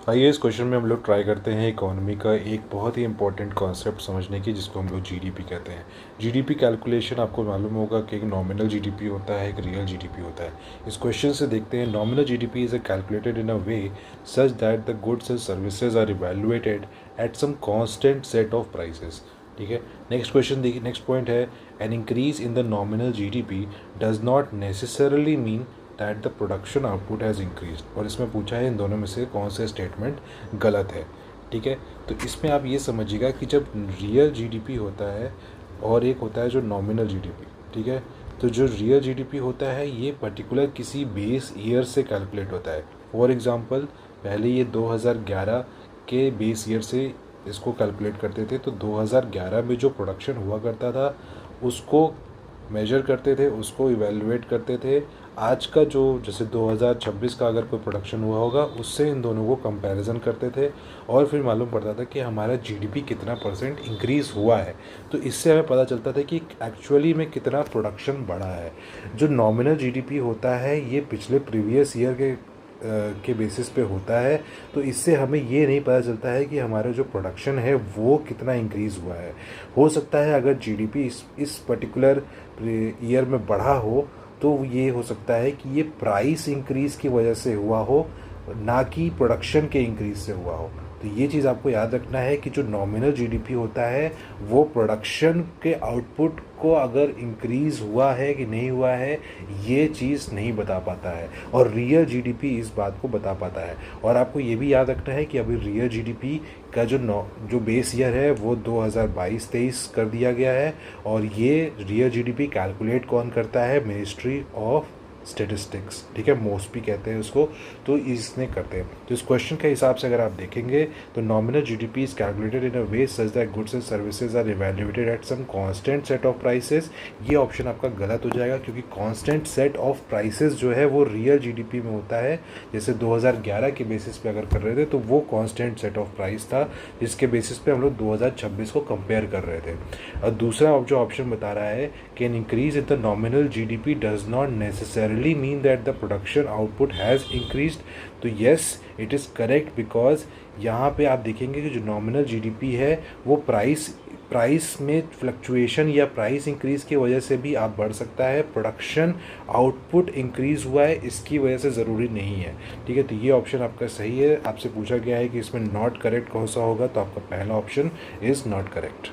आइए इस क्वेश्चन में हम लोग ट्राई करते हैं इकोनॉमी का एक बहुत ही इंपॉर्टेंट कॉन्सेप्ट समझने की, जिसको हम लोग जीडीपी कहते हैं। जीडीपी कैलकुलेशन आपको मालूम होगा कि एक नॉमिनल जीडीपी होता है, एक रियल जीडीपी होता है। इस क्वेश्चन से देखते हैं, nominal GDP is calculated in a way such that the goods and services are evaluated at some constant set of prices. ठीक है, नेक्स्ट क्वेश्चन देखिए, नेक्स्ट पॉइंट है, an increase in the nominal GDP does not necessarily mean that the production output has increase. और इसमें पूछा है इन दोनों में से कौन से स्टेटमेंट गलत है। ठीक है, तो इसमें आप ये समझिएगा कि जब रियल जीडीपी होता है और एक होता है जो नॉमिनल जीडीपी, ठीक है, तो जो रियल जीडीपी होता है ये पर्टिकुलर किसी बेस ईयर से कैलकुलेट होता है। फॉर एग्जांपल, पहले ये 2011 के बेस ईयर से इसको कैलकुलेट करते थे, तो 2011 में जो प्रोडक्शन हुआ करता था उसको मेजर करते थे, उसको इवेलुएट करते थे। आज का जो जैसे 2026 का अगर कोई प्रोडक्शन हुआ होगा उससे इन दोनों को कंपैरिजन करते थे और फिर मालूम पड़ता था कि हमारा जीडीपी कितना परसेंट इंक्रीज़ हुआ है। तो इससे हमें पता चलता था कि एक्चुअली में कितना प्रोडक्शन बढ़ा है। जो नॉमिनल जीडीपी होता है ये पिछले प्रीवियस ईयर के बेसिस पे होता है, तो इससे हमें ये नहीं पता चलता है कि हमारा जो प्रोडक्शन है वो कितना इंक्रीज़ हुआ है। हो सकता है अगर जीडीपी इस पर्टिकुलर ईयर में बढ़ा हो तो ये हो सकता है कि ये प्राइस इंक्रीज़ की वजह से हुआ हो, ना कि प्रोडक्शन के इंक्रीज़ से हुआ हो। तो ये चीज़ आपको याद रखना है कि जो नॉमिनल जीडीपी होता है वो प्रोडक्शन के आउटपुट को अगर इंक्रीज़ हुआ है कि नहीं हुआ है ये चीज़ नहीं बता पाता है, और रियल जीडीपी इस बात को बता पाता है। और आपको ये भी याद रखना है कि अभी रियल जीडीपी का जो बेस ईयर है वो 2022-23 कर दिया गया है, और ये रियल जीडीपी कैलकुलेट कौन करता है? मिनिस्ट्री ऑफ स्टेटिस्टिक्स, ठीक है, मोस्पी कहते हैं उसको, तो इसने करते हैं। तो इस क्वेश्चन के हिसाब से अगर आप देखेंगे तो nominal GDP is calculated in a way such that goods and services are evaluated at some constant set of prices. ये ऑप्शन आपका गलत हो जाएगा, क्योंकि कांस्टेंट सेट ऑफ प्राइसेस जो है वो रियल जीडीपी में होता है। जैसे 2011 के बेसिस पे अगर कर रहे थे तो वो कांस्टेंट सेट ऑफ प्राइस था, जिसके बेसिस पे हम लोग 2026 को कंपेयर कर रहे थे। और दूसरा जो ऑप्शन बता रहा है कि N increase in the nominal GDP does not necessarily mean that the production output has increased, तो yes it is correct, because यहाँ पे आप देखेंगे कि जो नॉमिनल जीडीपी है वो प्राइस में फ्लक्चुएशन या प्राइस इंक्रीज़ की वजह से भी आप बढ़ सकता है। प्रोडक्शन आउटपुट इंक्रीज़ हुआ है इसकी वजह से ज़रूरी नहीं है। ठीक है, तो ये ऑप्शन आपका सही है। आपसे पूछा गया है कि इसमें नॉट करेक्ट कौन सा होगा, तो आपका पहला ऑप्शन इज़ नॉट करेक्ट।